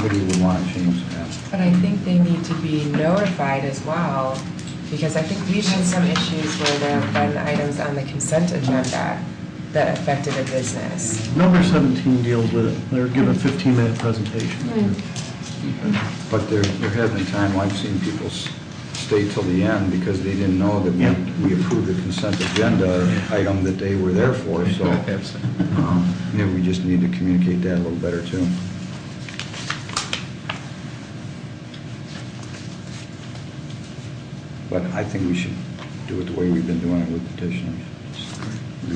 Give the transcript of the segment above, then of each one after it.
Nobody would want to change that. But I think they need to be notified as well, because I think we've had some issues where there have been items on the consent agenda that affected a business. Number 17 deals with it. They're given a 15-minute presentation. But there have been times I've seen people stay till the end because they didn't know that we approved the consent agenda item that they were there for, so maybe we just need to communicate that a little better too. But I think we should do it the way we've been doing it with petitioners.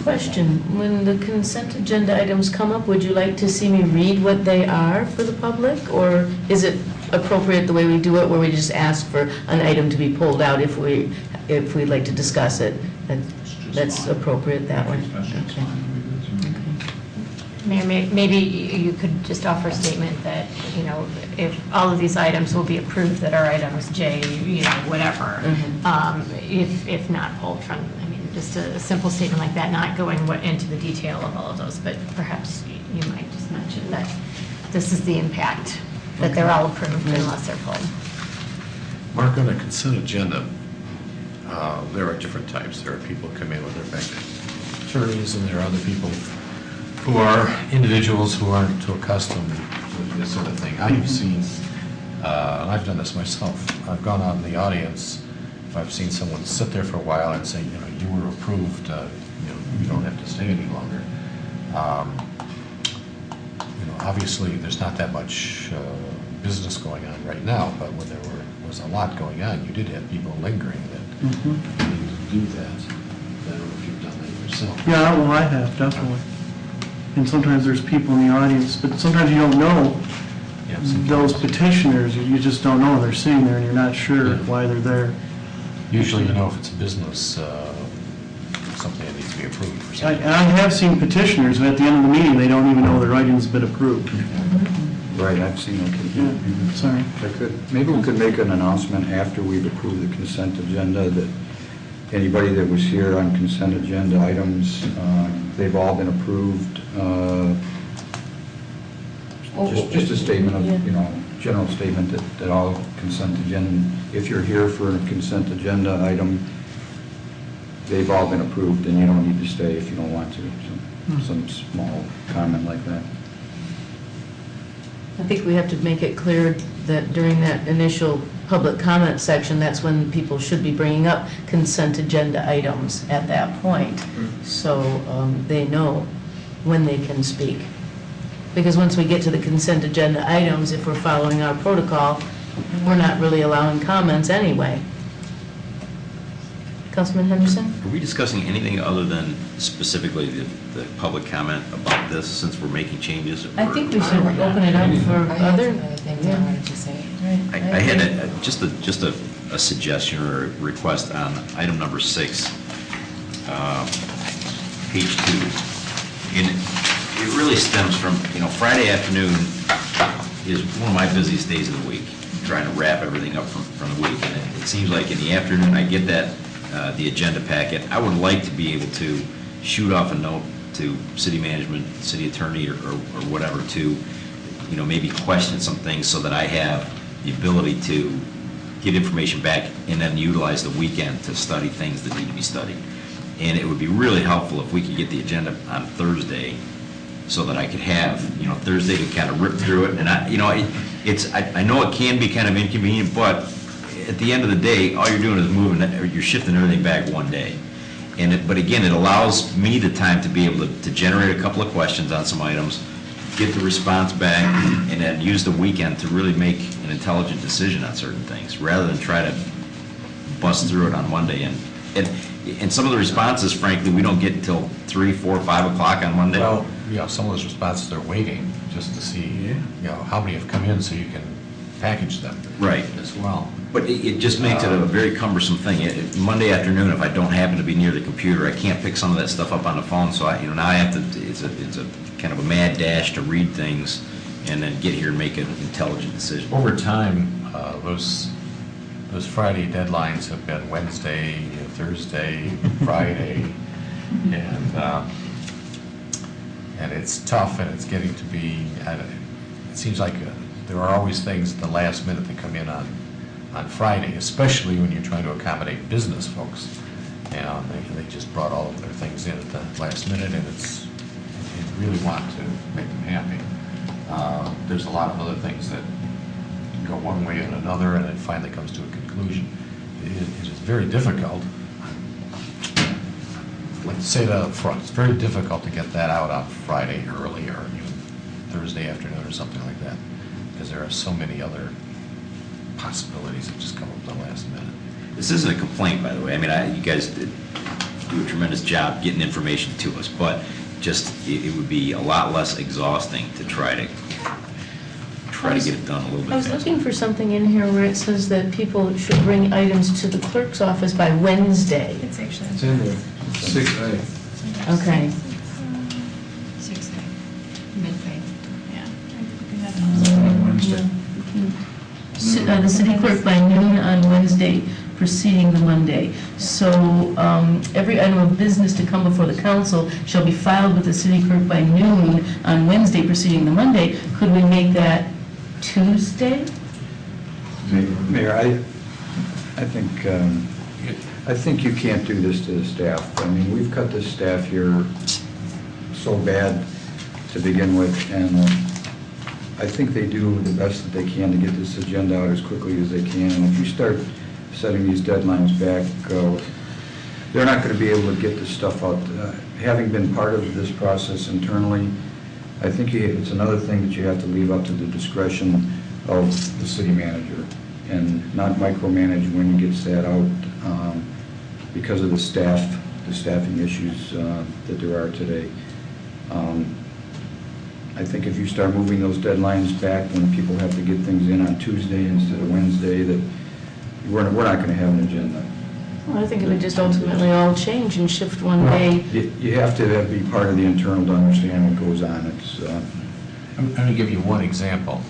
Question, when the consent agenda items come up, would you like to see me read what they are for the public? Or is it appropriate the way we do it, where we just ask for an item to be pulled out if we'd like to discuss it? That's appropriate that way? Okay. Mayor, maybe you could just offer a statement that, you know, if all of these items will be approved, that are items J, you know, whatever, if not pulled from, I mean, just a simple statement like that, not going into the detail of all of those, but perhaps you might just mention that this is the impact, that they're all approved unless they're pulled. Mark, on the consent agenda, there are different types. There are people who come in with their bank attorneys, and there are other people who are individuals who aren't too accustomed to this sort of thing. I've seen, and I've done this myself, I've gone out in the audience, if I've seen someone sit there for a while and say, you know, you were approved, you know, you don't have to stay any longer. You know, obviously there's not that much business going on right now, but when there was a lot going on, you did have people lingering that needed to do that. I don't know if you've done that yourself. Yeah, well, I have, definitely. And sometimes there's people in the audience, but sometimes you don't know those petitioners. You just don't know. They're sitting there and you're not sure why they're there. Usually you know if it's a business, something that needs to be approved for something. I have seen petitioners who at the end of the meeting, they don't even know their item's been approved. Right, I've seen that. Yeah, sorry. If I could, maybe we could make an announcement after we've approved the consent agenda that anybody that was here on consent agenda items, they've all been approved. Just a statement of, you know, general statement that all consent agenda, if you're here for a consent agenda item, they've all been approved and you don't need to stay if you don't want to. So, some small comment like that. I think we have to make it clear that during that initial public comment section, that's when people should be bringing up consent agenda items at that point, so they know when they can speak. Because once we get to the consent agenda items, if we're following our protocol, we're not really allowing comments anyway. Councilman Henderson? Are we discussing anything other than specifically the public comment about this, since we're making changes? I think we should open it up for I had other. some other things I wanted to say. I had just a suggestion or a request on item number 6, page 2. And it really stems from, you know, Friday afternoon is one of my busiest days of the week, trying to wrap everything up from the week. And it seems like in the afternoon I get that, the agenda packet. I would like to be able to shoot off a note to city management, city attorney, or whatever, to, you know, maybe question some things so that I have the ability to get information back and then utilize the weekend to study things that need to be studied. And it would be really helpful if we could get the agenda on Thursday so that I could have, you know, Thursday to kind of rip through it. And I know it can be kind of inconvenient, but at the end of the day, all you're doing is moving, you're shifting everything back one day. But again, it allows me the time to be able to generate a couple of questions on some items, get the response back, and then use the weekend to really make an intelligent decision on certain things, rather than try to bust through it on Monday. And some of the responses, frankly, we don't get until 3, 4, 5 o'clock on Monday. Well, you know, some of those responses are waiting just to see, you know, how many have come in so you can package them. Right. As well. But it just makes it a very cumbersome thing. Monday afternoon, if I don't happen to be near the computer, I can't pick some of that stuff up on the phone. So now I have to. It's a kind of a mad dash to read things and then get here and make an intelligent decision. Over time, those Friday deadlines have been Wednesday, Thursday, Friday, and it's tough, and it's getting to be. It seems like there are always things at the last minute that come in on Friday, especially when you're trying to accommodate business folks. And they just brought all of their things in at the last minute, and you really want to make them happy. There's a lot of other things that go one way and another, and it finally comes to a conclusion. It is very difficult. Let's say that up front. It's very difficult to get that out on Friday early or even Thursday afternoon or something like that, because there are so many other possibilities that just come up at the last minute. This isn't a complaint, by the way. I mean, you guys do a tremendous job getting information to us, but just it would be a lot less exhausting to try to get it done a little bit I was faster. looking for something in here where it says that people should bring items to the clerk's office by Wednesday. It's actually. It's in there, 6A. Okay. 6A, midway, yeah. Wednesday. The city clerk by noon on Wednesday preceding the Monday. So every item of business to come before the council shall be filed with the city clerk by noon on Wednesday preceding the Monday. Could we make that Tuesday? Mayor, I think you can't do this to the staff. I mean, we've cut this staff here so bad to begin with, and I think they do the best that they can to get this agenda out as quickly as they can. And if you start setting these deadlines back, they're not going to be able to get this stuff out. Having been part of this process internally, I think it's another thing that you have to leave up to the discretion of the city manager and not micromanage when he gets that out because of the staffing issues that there are today. I think if you start moving those deadlines back when people have to get things in on Tuesday instead of Wednesday, that we're not going to have an agenda. Well, I think it would just ultimately all change and shift one day. You have to be part of the internal to understand what goes on. I'm going to give you one example.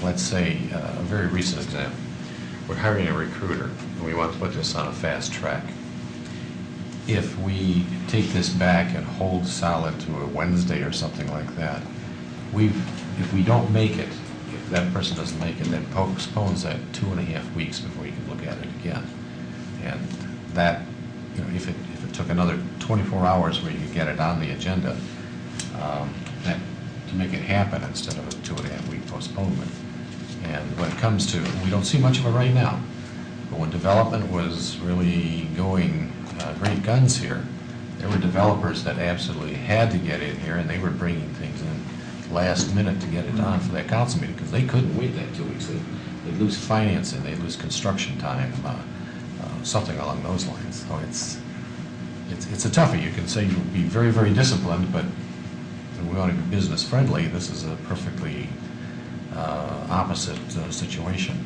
Let's say, a very recent example. We're hiring a recruiter, and we want to put this on a fast track. If we take this back and hold solid to a Wednesday or something like that, if we don't make it, if that person doesn't make it, then postpones that 2.5 weeks before you can look at it again. And that, if it took another 24 hours where you could get it on the agenda, that to make it happen instead of a 2.5 week postponement. And when it comes to, we don't see much of it right now, but when development was really going great guns here, there were developers that absolutely had to get in here, and they were bringing things in last minute to get it on for that council meeting, because they couldn't wait that 2 weeks. They'd lose financing, they'd lose construction time, something along those lines. So it's a toughie. You can say you'll be very, very disciplined, but we want to be business friendly. This is a perfectly opposite situation.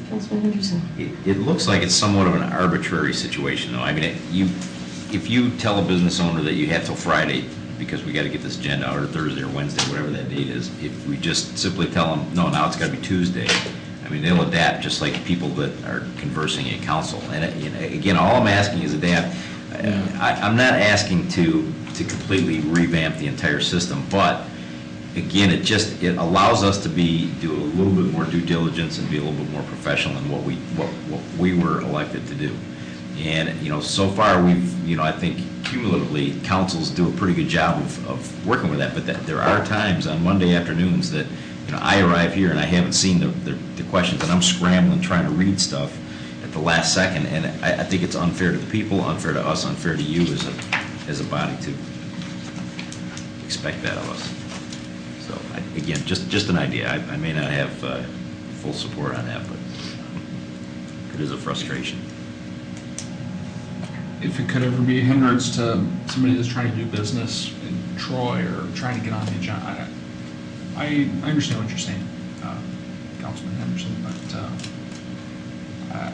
Councilman Henderson. It looks like it's somewhat of an arbitrary situation, though. I mean, if you tell a business owner that you have till Friday because we got to get this agenda out, or Thursday or Wednesday, whatever that date is, if we just simply tell them, no, now it's got to be Tuesday, I mean, they'll adapt just like people that are conversing at council. And again, all I'm asking is adapt. I'm not asking to completely revamp the entire system, but again, it allows us to do a little bit more due diligence and be a little bit more professional in what we were elected to do. And so far we've I think cumulatively councils do a pretty good job of working with that. But there are times on Monday afternoons that I arrive here and I haven't seen the questions, and I'm scrambling trying to read stuff at the last second. And I think it's unfair to the people, unfair to us, unfair to you as a body to expect that of us. So again, just an idea. I may not have full support on that, but it is a frustration. If it could ever be a hindrance to somebody that's trying to do business in Troy or trying to get on the agenda, I understand what you're saying, Councilman Henderson, but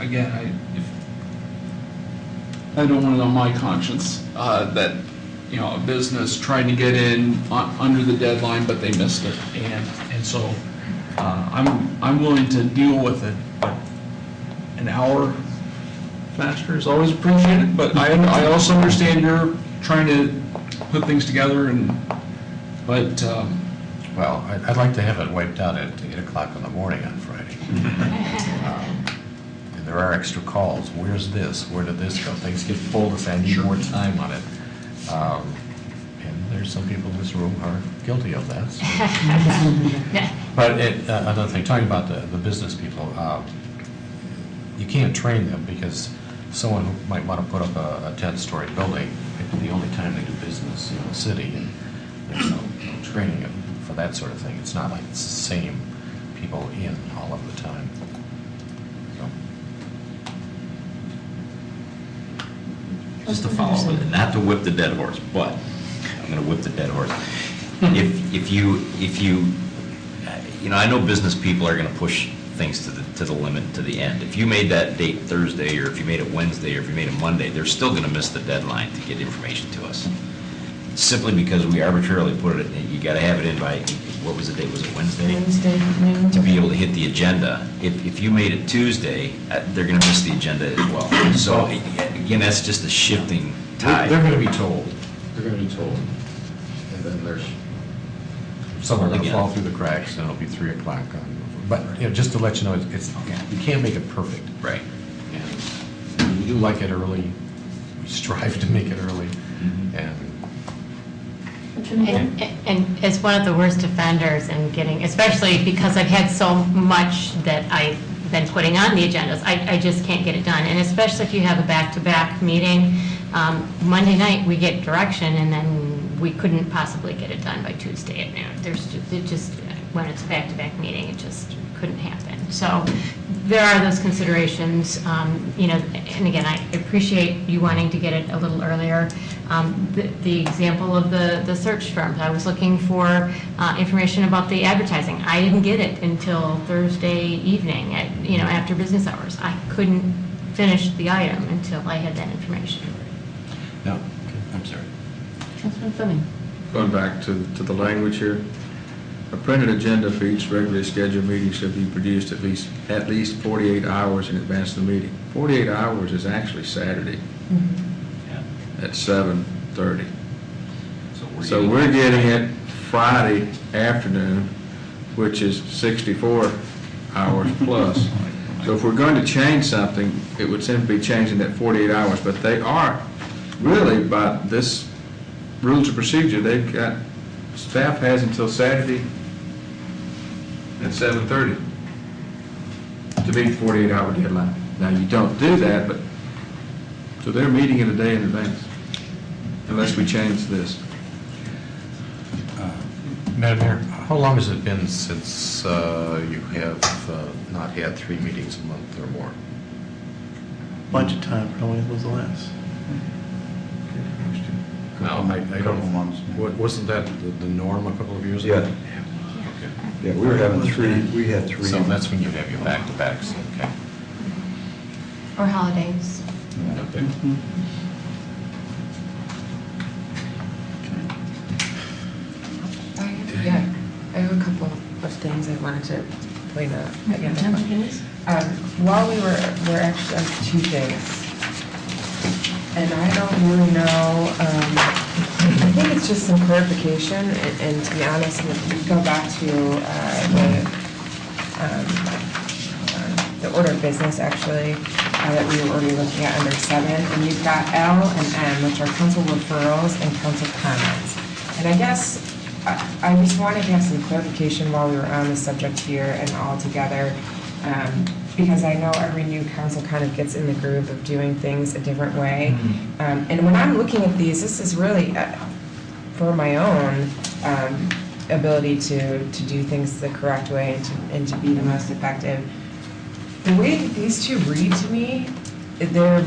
again, I don't want it on my conscience that a business tried to get in under the deadline, but they missed it, and so I'm willing to deal with it, but an hour faster is always appreciated. But I also understand you're trying to put things together, but Well, I'd like to have it wiped out at 8 o'clock in the morning on Friday. And there are extra calls. Where's this? Where did this go? Things get pulled if I need more time on it. And there's some people in this room who are guilty of that. So. But another thing, talking about the business people, you can't train them because someone who might want to put up a 10-story building, the only time they do business in the city, and there's no training for that sort of thing. It's not like it's the same people in all of the time. So. Just to follow up, with it, not to whip the dead horse, but I'm going to whip the dead horse. If you, I know business people are going to push things to the limit, to the end. If you made that date Thursday, or if you made it Wednesday, or if you made it Monday, they're still going to miss the deadline to get information to us. Simply because we arbitrarily put it, you got to have it in by, what was the date? Was it Wednesday? Wednesday noon. To be able to hit the agenda. If you made it Tuesday, they're going to miss the agenda as well. So again, that's just a shifting tide. They're going to be told. They're going to be told. And then there's some are going to fall through the cracks, and it'll be 3 o'clock. But just to let you know, you can't make it perfect. Right. And we do like it early. We strive to make it early. And And as one of the worst offenders in getting, especially because I've had so much that I've been putting on the agendas, I just can't get it done. And especially if you have a back-to-back meeting, Monday night we get direction, and then we couldn't possibly get it done by Tuesday at noon. When it's a back-to-back meeting, it just couldn't happen. So there are those considerations, and again, I appreciate you wanting to get it a little earlier. The example of the search firms, I was looking for information about the advertising. I didn't get it until Thursday evening after business hours. I couldn't finish the item until I had that information. no, I'm sorry. Councilman Fleming. Going back to the language here, a printed agenda for each regularly scheduled meeting shall be produced at least 48 hours in advance of the meeting. 48 hours is actually Saturday at 7:30. So we're getting it Friday afternoon, which is 64 hours plus. So if we're going to change something, it would simply be changing that 48 hours, but they are really, by this rules of procedure, staff has until Saturday at 7:30 to meet the 48-hour deadline. Now, you don't do that, but, so they're meeting in a day in advance, unless we change this. Madam Mayor, how long has it been since you have not had 3 meetings a month or more? Budget time probably was the last. No, I Couple don't. months. Wasn't that the norm a couple of years ago? Yeah. Yeah, we were having we had 3. So that's when you have your back-to-backs, okay. Or holidays. Okay. I have a couple of things I wanted to point out. While we're actually on 2 things. And I don't really know, I think it's just some clarification, and to be honest, if we go back to the order of business, actually, that we were already looking at under 7, and you've got L and M, which are council referrals and council comments. And I guess I just wanted to have some clarification while we were on the subject here and all together. Because I know every new council kind of gets in the groove of doing things a different way. And when I'm looking at these, this is really for my own ability to do things the correct way and to be the most effective. The way that these 2 read to me, they're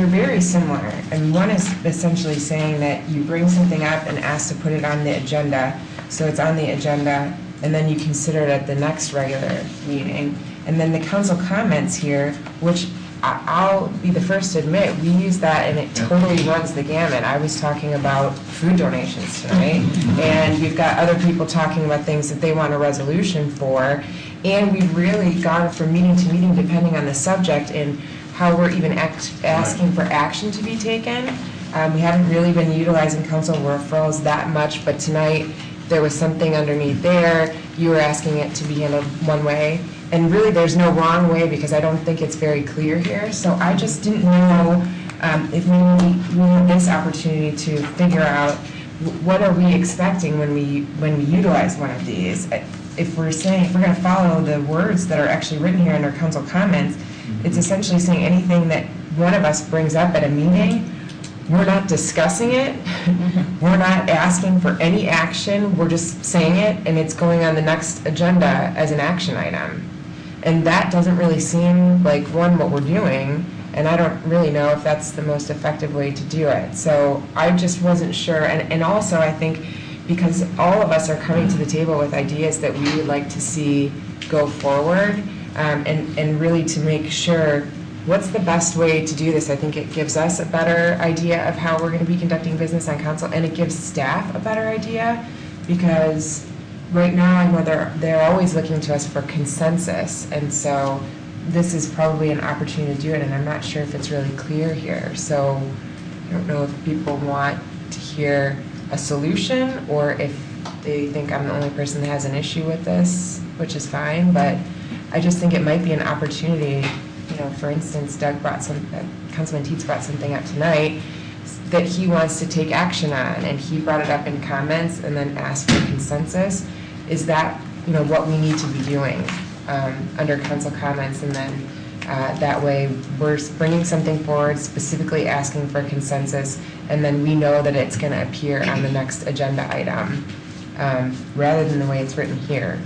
very similar. And one is essentially saying that you bring something up and ask to put it on the agenda, so it's on the agenda, and then you consider it at the next regular meeting. And then the council comments here, which I'll be the first to admit, we use that and it totally runs the gamut. I was talking about food donations tonight, and we've got other people talking about things that they want a resolution for, and we've really gone from meeting to meeting depending on the subject and how we're even asking for action to be taken. We haven't really been utilizing council referrals that much, but tonight there was something underneath there, you were asking it to be handled one way. And really, there's no wrong way, because I don't think it's very clear here. So I just didn't know if we had this opportunity to figure out what are we expecting when we utilize one of these. If we're going to follow the words that are actually written here under council comments, it's essentially saying anything that one of us brings up at a meeting, we're not discussing it, we're not asking for any action, we're just saying it, and it's going on the next agenda as an action item. And that doesn't really seem like, one, what we're doing, and I don't really know if that's the most effective way to do it. So I just wasn't sure, and also I think because all of us are coming to the table with ideas that we would like to see go forward, and really to make sure what's the best way to do this. I think it gives us a better idea of how we're going to be conducting business on council, and it gives staff a better idea, because right now I know they're always looking to us for consensus, and so this is probably an opportunity to do it, and I'm not sure if it's really clear here. So I don't know if people want to hear a solution, or if they think I'm the only person that has an issue with this, which is fine, but I just think it might be an opportunity. You know, for instance, Councilman Tietz brought something up tonight that he wants to take action on, and he brought it up in comments and then asked for consensus. Is that, you know, what we need to be doing under council comments? And then that way we're bringing something forward, specifically asking for consensus, and then we know that it's going to appear on the next agenda item, rather than the way it's written here,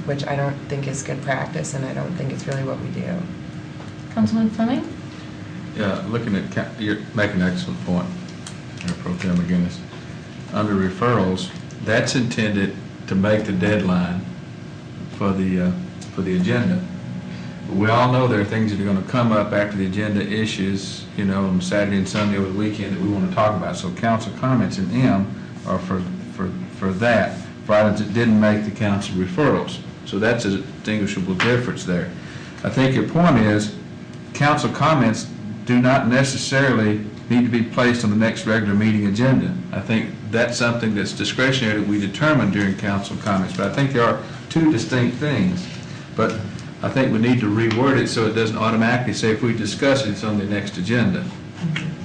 which I don't think is good practice, and I don't think it's really what we do. Councilman Fleming? Yeah, looking at, you're making an excellent point, Mayor Pro Tem McGinnis. Under referrals, that's intended to make the deadline for the agenda. We all know there are things that are going to come up after the agenda issues, you know, on Saturday and Sunday over the weekend that we want to talk about. So council comments in M are for that, for items that didn't make the council referrals. So that's a distinguishable difference there. I think your point is council comments do not necessarily need to be placed on the next regular meeting agenda. I think that's something that's discretionary that we determine during council comments. But I think there are two distinct things. But I think we need to reword it so it doesn't automatically say if we discuss it, it's on the next agenda.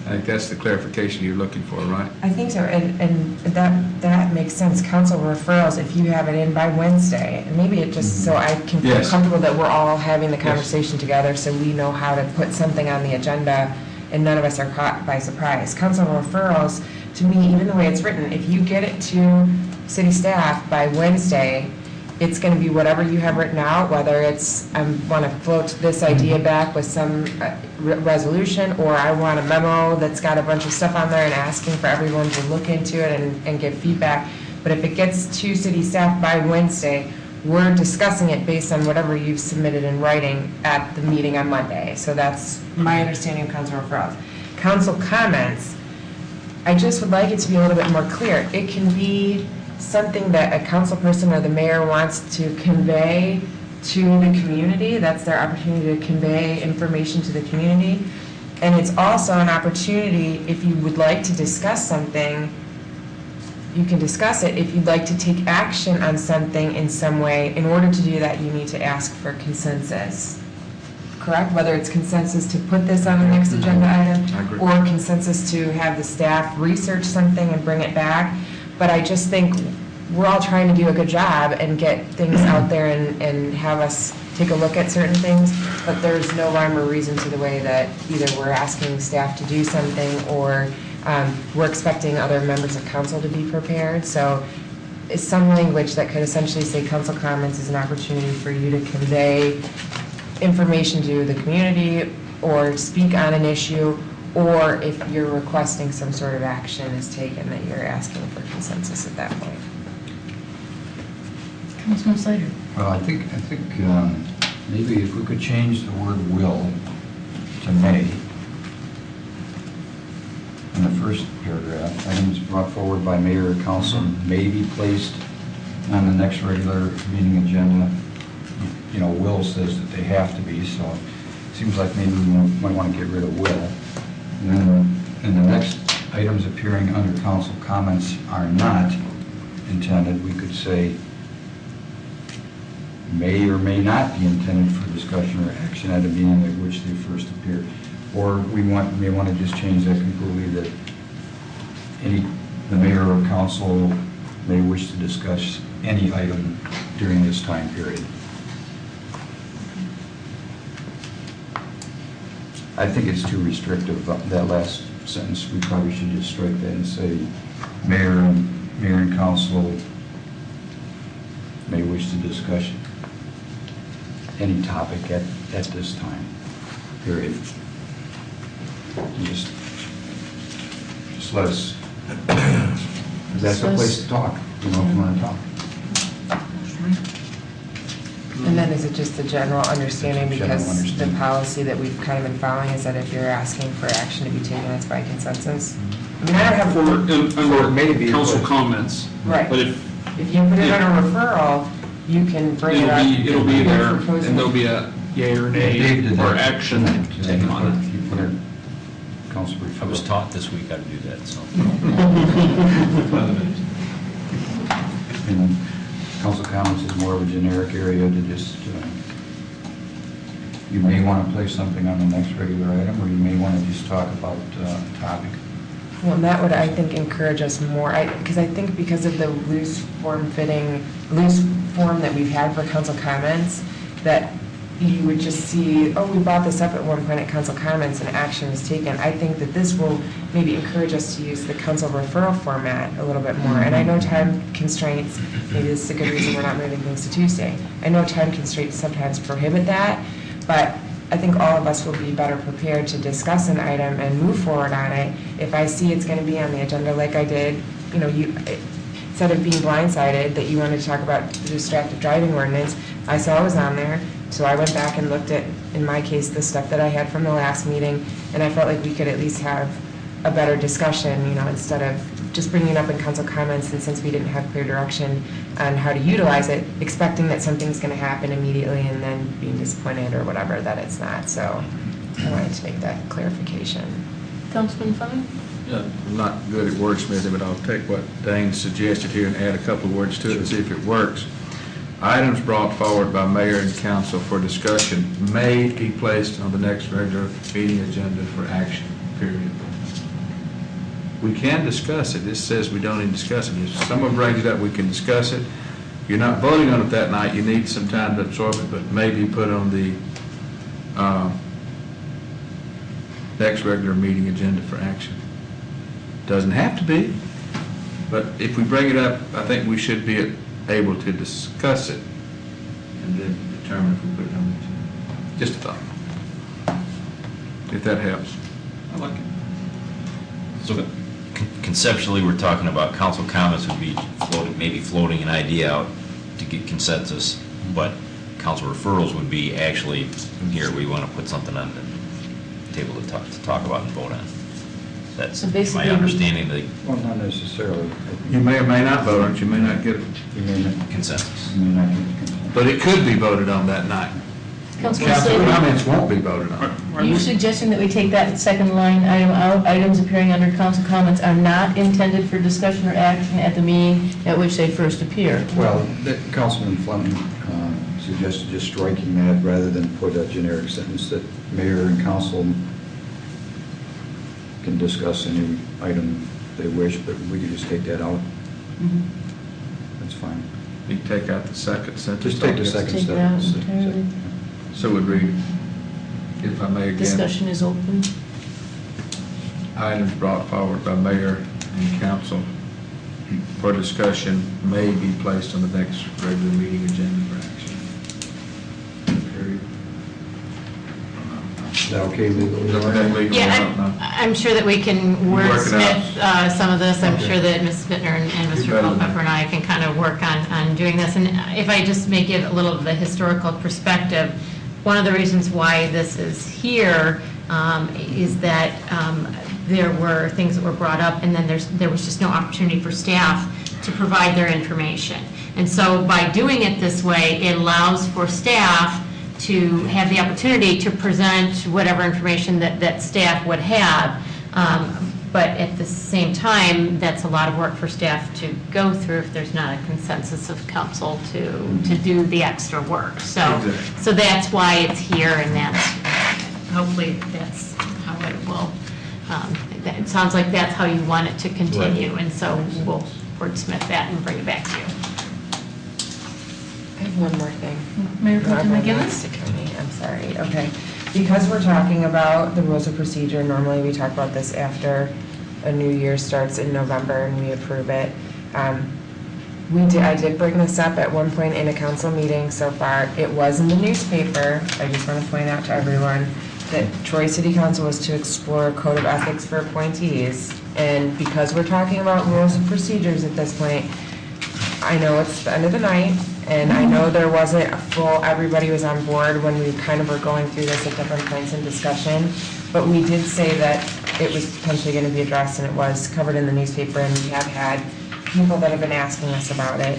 I think that's the clarification you're looking for, right? I think so, and that makes sense. Council referrals, if you have it in by Wednesday, and maybe it just so I can feel Yes. comfortable that we're all having the conversation together, so we know how to put something on the agenda, and none of us are caught by surprise. Council referrals, to me, even the way it's written, if you get it to city staff by Wednesday, it's going to be whatever you have written out, whether it's I want to float this idea back with some resolution, or I want a memo that's got a bunch of stuff on there and asking for everyone to look into it and give feedback. But if it gets to city staff by Wednesday, we're discussing it based on whatever you've submitted in writing at the meeting on Monday. So that's my understanding of council referrals. Council comments, I just would like it to be a little bit more clear. It can be something that a council person or the mayor wants to convey to the community. That's their opportunity to convey information to the community. And it's also an opportunity, if you would like to discuss something, you can discuss it. If you'd like to take action on something in some way, in order to do that, you need to ask for consensus. Correct? Whether it's consensus to put this on the next agenda item, I agree. or consensus to have the staff research something and bring it back. But I just think we're all trying to do a good job and get things out there and have us take a look at certain things, but there's no rhyme or reason to the way that either we're asking staff to do something or we're expecting other members of council to be prepared. So it's some language that could essentially say council comments is an opportunity for you to convey information to the community or speak on an issue, or if you're requesting some sort of action is taken, that you're asking for consensus at that point. Councilman Slater? Well, I think maybe if we could change the word will to may in the first paragraph, items brought forward by mayor or council may be placed on the next regular meeting agenda. You know, will says that they have to be, so it seems like maybe we might want to get rid of will. And then in the next items appearing under council comments are not, intended, we could say may or may not be intended for discussion or action at a meeting at which they first appear. Or we may want to just change that completely, that the mayor or council may wish to discuss any item during this time period. I think it's too restrictive, that last sentence. We probably should just strike that and say, mayor and council may wish to discuss any topic at this time, period. Just let us, that's a place to talk, if you want to talk. And then is it just the general understanding, General because understanding. the policy that we've kind of been following is that if you're asking for action to be taken, it's by consensus? I mean, I don't have, Under maybe, council but- comments. Right. But if, if you put it on a referral, you can bring it up. it'll be there, and Proposing- there'll be a yay or Dave nay did or that. action taken on it. You put it, council referral. I was taught this week how to do that, so. And then council comments is more of a generic area to just, you may want to place something on the next regular item, or you may want to just talk about a topic. Well, and that would, I think, encourage us more, because I think because of the loose form that we've had for council comments, that you would just see, oh, we brought this up at one point at council comments and action was taken. I think that this will maybe encourage us to use the council referral format a little bit more. And I know time constraints, maybe this is a good reason we're not moving things to Tuesday. I know time constraints sometimes prohibit that, but I think all of us will be better prepared to discuss an item and move forward on it if I see it's going to be on the agenda like I did, instead of being blindsided that you wanted to talk about the distracted driving ordinance, I saw it was on there, so I went back and looked at, in my case, the stuff that I had from the last meeting, and I felt like we could at least have a better discussion, instead of just bringing it up in council comments, and since we didn't have clear direction on how to utilize it, expecting that something's going to happen immediately and then being disappointed or whatever that it's not. So I wanted to make that clarification. Councilman Fleming? Yeah, I'm not good at wordsmithing, but I'll take what Dane suggested here and add a couple of words to it and see if it works. Items brought forward by mayor and council for discussion may be placed on the next regular meeting agenda for action, period. We can discuss it. This says we don't even discuss it. If someone brings it up, we can discuss it. You're not voting on it that night. You need some time to absorb it, but maybe put on the next regular meeting agenda for action. Doesn't have to be, but if we bring it up, I think we should be able to discuss it and then determine if we put it on the agenda. Just a thought. If that helps. I like it. So conceptually, we're talking about council comments would be maybe floating an idea out to get consensus, but council referrals would be actually, here, we want to put something on the table to talk about and vote on. That's So basically- my understanding of the Well, not necessarily. You may or may not vote on it. You may not get it. You may not, consensus. you may not get the consent. But it could be voted on that night. Councilman Council Slater? comments won't be voted on. Are you suggesting that we take that second line item out? Items appearing under council comments are not intended for discussion or action at the meeting at which they first appear? Well, Councilman Fleming suggested just striking that rather than put a generic sentence that mayor and council can discuss any item they wish, but we could just take that out. That's fine. You can take out the second sentence. Just take the second Take it out sentence. entirely. So it would read, if I may again. Discussion is open. Items brought forward by mayor and council for discussion may be placed on the next regular meeting agenda for action. Period. Is that okay legally? Is that legal? I don't Yeah, know. I'm sure that we can Work it wordsmith some of this. I'm Okay. sure that Ms. Bittner and You're Mr. better than Culpepper that. and I can kind of work on doing this. And if I just may give a little of the historical perspective, one of the reasons why this is here is that there were things that were brought up, and then there was just no opportunity for staff to provide their information. And so by doing it this way, it allows for staff to have the opportunity to present whatever information that staff would have. But at the same time, that's a lot of work for staff to go through if there's not a consensus of council to do the extra work. So that's why it's here, and that's, hopefully, that's how it will, it sounds like that's how you want it to continue, Right. and so we'll wordsmith that and bring it back to you. I have one more thing. Mayor Pro Tem Everyone McGinnis? wants to kill me. I'm sorry. Okay. Because we're talking about the rules of procedure, normally we talk about this after a new year starts in November and we approve it. I did bring this up at one point in a council meeting so far. It was in the newspaper. I just want to point out to everyone that Troy City Council was to explore a code of ethics for appointees. And because we're talking about rules of procedures at this point, I know it's the end of the night, and I know there wasn't a full, everybody was on board when we kind of were going through this at different points in discussion, but we did say that it was potentially going to be addressed, and it was covered in the newspaper, and we have had people that have been asking us about it.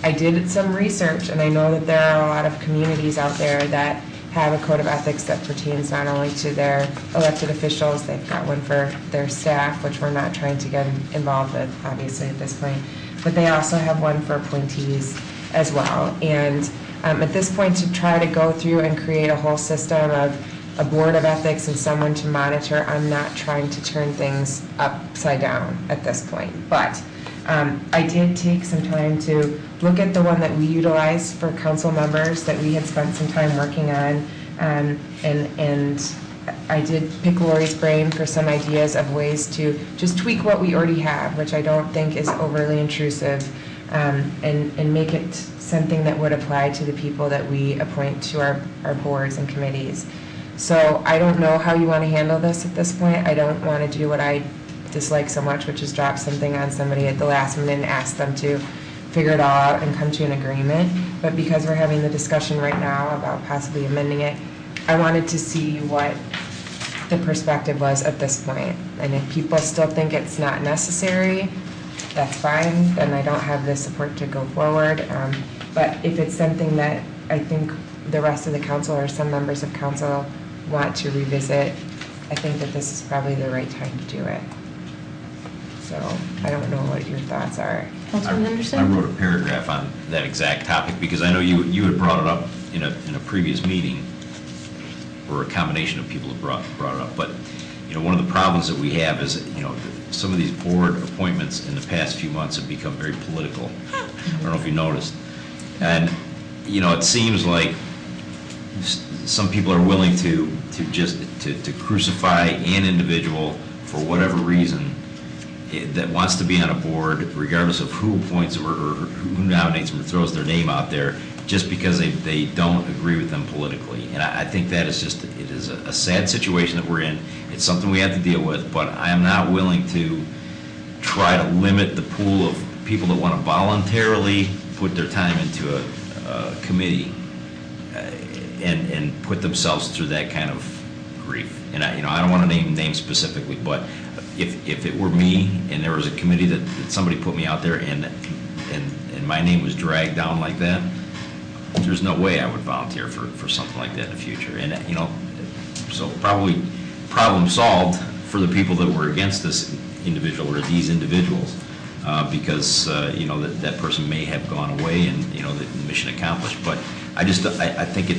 I did some research, and I know that there are a lot of communities out there that have a code of ethics that pertains not only to their elected officials, they've got one for their staff, which we're not trying to get involved with, obviously, at this point, but they also have one for appointees as well. And at this point, to try to go through and create a whole system of a board of ethics and someone to monitor, I'm not trying to turn things upside down at this point. But I did take some time to look at the one that we utilize for council members that we had spent some time working on, and I did pick Lori's brain for some ideas of ways to just tweak what we already have, which I don't think is overly intrusive, and make it something that would apply to the people that we appoint to our boards and committees. So I don't know how you want to handle this at this point. I don't want to do what I dislike so much, which is drop something on somebody at the last minute and ask them to figure it all out and come to an agreement. But because we're having the discussion right now about possibly amending it, I wanted to see what the perspective was at this point. And if people still think it's not necessary, that's fine, then I don't have the support to go forward. But if it's something that I think the rest of the council or some members of council want to revisit, I think that this is probably the right time to do it. So I don't know what your thoughts are. Councilman I Henderson? wrote a paragraph on that exact topic because I know you had brought it up in a previous meeting, or a combination of people have brought it up. But, you know, one of the problems that we have is, you know, some of these board appointments in the past few months have become very political. I don't know if you noticed. And, you know, it seems like some people are willing to just crucify an individual for whatever reason that wants to be on a board, regardless of who appoints or who nominates them or throws their name out there, just because they don't agree with them politically. And I think that is just, it is a sad situation that we're in. It's something we have to deal with, but I am not willing to try to limit the pool of people that want to voluntarily put their time into a committee and put themselves through that kind of grief. And I don't want to name names specifically, but if it were me and there was a committee that somebody put me out there and my name was dragged down like that, there's no way I would volunteer for something like that in the future. And, you know, so probably problem solved for the people that were against this individual or these individuals, because, you know, that person may have gone away and, you know, the mission accomplished. But I think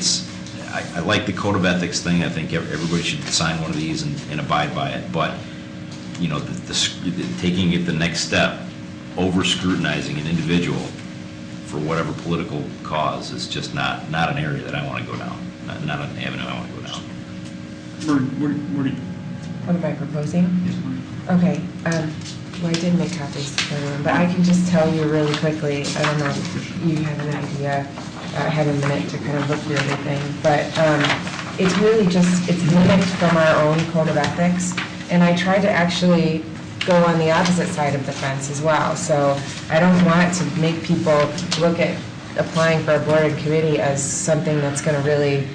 I like the code of ethics thing. I think everybody should sign one of these and abide by it. But, you know, taking it the next step, over scrutinizing an individual for whatever political cause is just not an area that I want to go down, not an avenue I want to go down. Where do you? What am I proposing? Yes, ma'am. Okay, well, I did make copies for everyone, but I can just tell you really quickly, I don't know if you have an idea, I have a minute to kind of look through everything, but it's really just, it's mimicked from our own code of ethics, and I tried to actually go on the opposite side of the fence as well, so I don't want to make people look at applying for a board and committee as something that's going to really,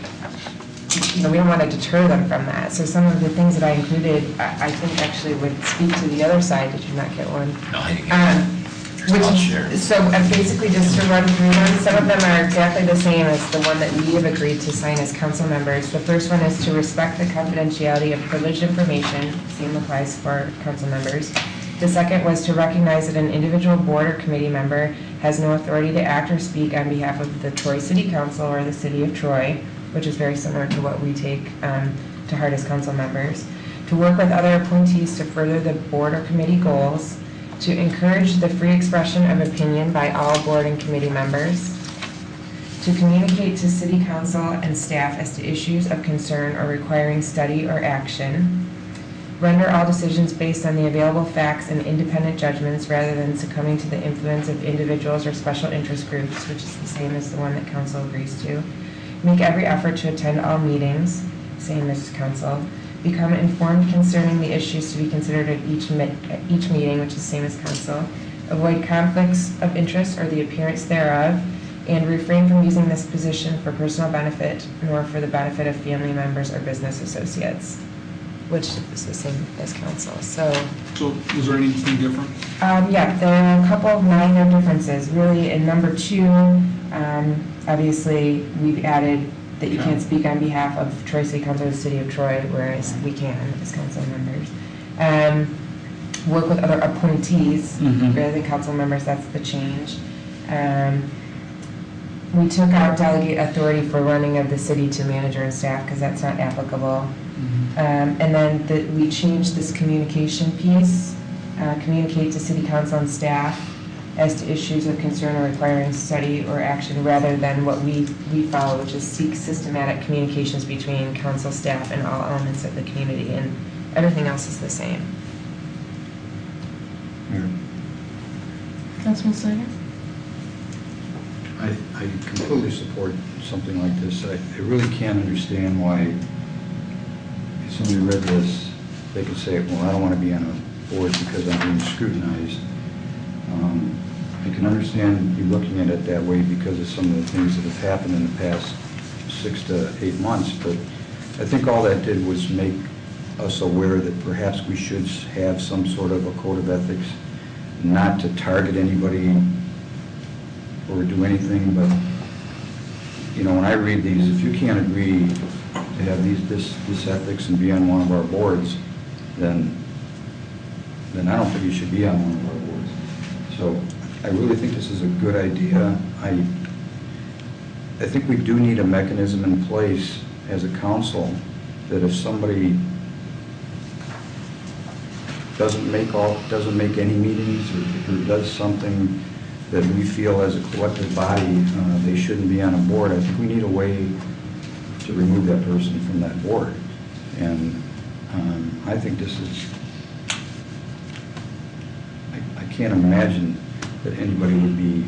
you know, we don't want to deter them from that. So some of the things that I included, I think actually would speak to the other side. Did you not get one? No, I didn't get one. So basically, just to run through them, some of them are exactly the same as the one that we have agreed to sign as council members. The first one is to respect the confidentiality of privileged information, same applies for council members. The second was to recognize that an individual board or committee member has no authority to act or speak on behalf of the Troy City Council or the City of Troy, which is very similar to what we take to heart as council members. To work with other appointees to further the board or committee goals. To encourage the free expression of opinion by all board and committee members. To communicate to City Council and staff as to issues of concern or requiring study or action. Render all decisions based on the available facts and independent judgments rather than succumbing to the influence of individuals or special interest groups, which is the same as the one that council agrees to. Make every effort to attend all meetings, same as council. Become informed concerning the issues to be considered at each meeting, which is the same as council. Avoid conflicts of interest or the appearance thereof, and refrain from using this position for personal benefit nor for the benefit of family members or business associates, which is the same as council. So is there anything different? Yeah, there are a couple of minor differences. Really, in number 2, obviously, we've added that you can't speak on behalf of Troy City Council or the City of Troy, whereas we can as council members. Work with other appointees rather than council members, that's the change. We took out delegate authority for running of the city to manager and staff because that's not applicable. And then we changed this communication piece, communicate to city council and staff as to issues of concern or requiring study or action rather than what we follow, which is seek systematic communications between council staff and all elements of the community, and everything else is the same. Councilman Snyder? I completely support something like this. I really can't understand why if somebody read this, they could say, well, I don't want to be on a board because I'm being scrutinized. I can understand you looking at it that way because of some of the things that have happened in the past 6 to 8 months, but I think all that did was make us aware that perhaps we should have some sort of a code of ethics, not to target anybody or do anything, but, you know, when I read these, if you can't agree to have this ethics and be on one of our boards, then I don't think you should be on one of our boards. So I really think this is a good idea. I think we do need a mechanism in place as a council that if somebody doesn't make any meetings or does something that we feel as a collective body they shouldn't be on a board, I think we need a way to remove that person from that board. And I think this is, I can't imagine that anybody would be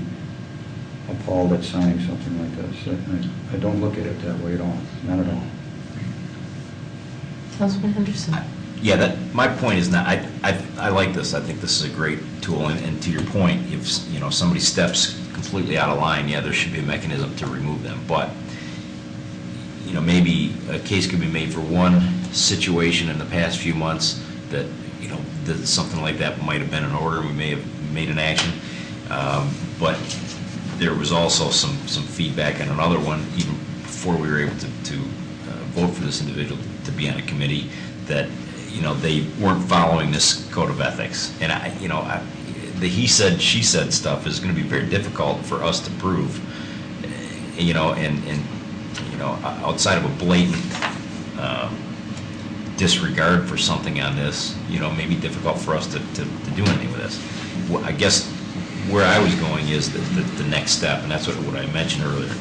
appalled at signing something like this. I don't look at it that way at all, not at all. Councilman Henderson? Yeah, my point is not, I like this. I think this is a great tool, and to your point, if, you know, somebody steps completely out of line, yeah, there should be a mechanism to remove them. But, you know, maybe a case could be made for one situation in the past few months that, you know, that something like that might have been in order, we may have made an action. But there was also some feedback on another one, even before we were able to vote for this individual to be on a committee, that, you know, they weren't following this code of ethics. And the he said, she said stuff is going to be very difficult for us to prove, you know, and you know, outside of a blatant disregard for something on this, you know, may be difficult for us to do anything with this. Well, I guess where I was going is the next step, and that's what I mentioned earlier.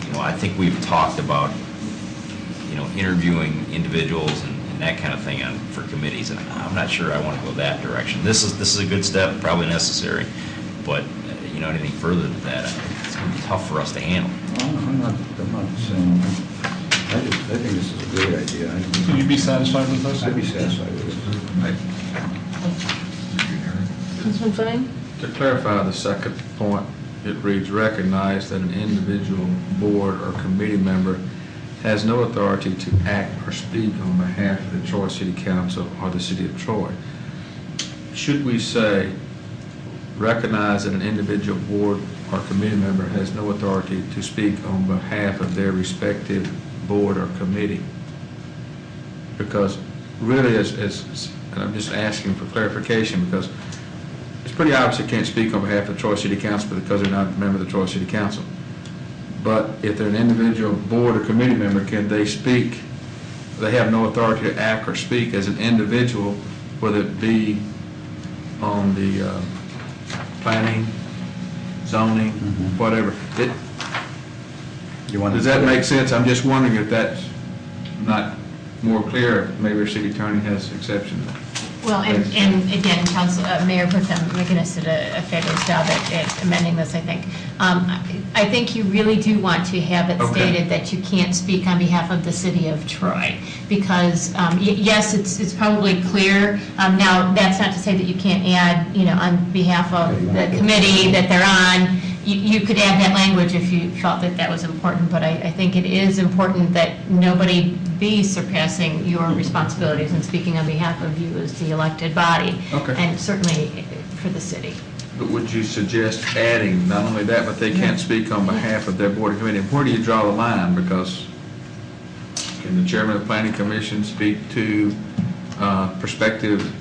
You know, I think we've talked about, you know, interviewing individuals and that kind of thing for committees, and I'm not sure I want to go that direction. This is a good step, probably necessary, but you know, anything further than that, it's going to be tough for us to handle. Well, I'm not saying, I think this is a great idea. So you'd be satisfied with this? I'd be satisfied with it. Councilman Fleming? To clarify the second point, it reads, recognize that an individual board or committee member has no authority to act or speak on behalf of the Troy City Council or the City of Troy. Should we say recognize that an individual board or committee member has no authority to speak on behalf of their respective board or committee. Because really, and I'm just asking for clarification, because it's pretty obvious they can't speak on behalf of the Troy City Council because they're not a member of the Troy City Council. But if they're an individual board or committee member, can they speak? They have no authority to act or speak as an individual, whether it be on the planning, zoning, whatever. Does that make sense? I'm just wondering if that's not more clear. Maybe our city attorney has exceptions. Well, and again, Mayor Pro Tem McGinnis did a fabulous job at amending this, I think. I think you really do want to have it stated that you can't speak on behalf of the city of Troy, because, yes, it's probably clear. Now, that's not to say that you can't add, on behalf of the committee that they're on, you could add that language if you felt that that was important, but I think it is important that nobody be surpassing your responsibilities and speaking on behalf of you as the elected body, and certainly for the city. But would you suggest adding not only that, but they can't speak on behalf of their board or committee? Where do you draw the line? Because can the chairman of the planning commission speak to prospective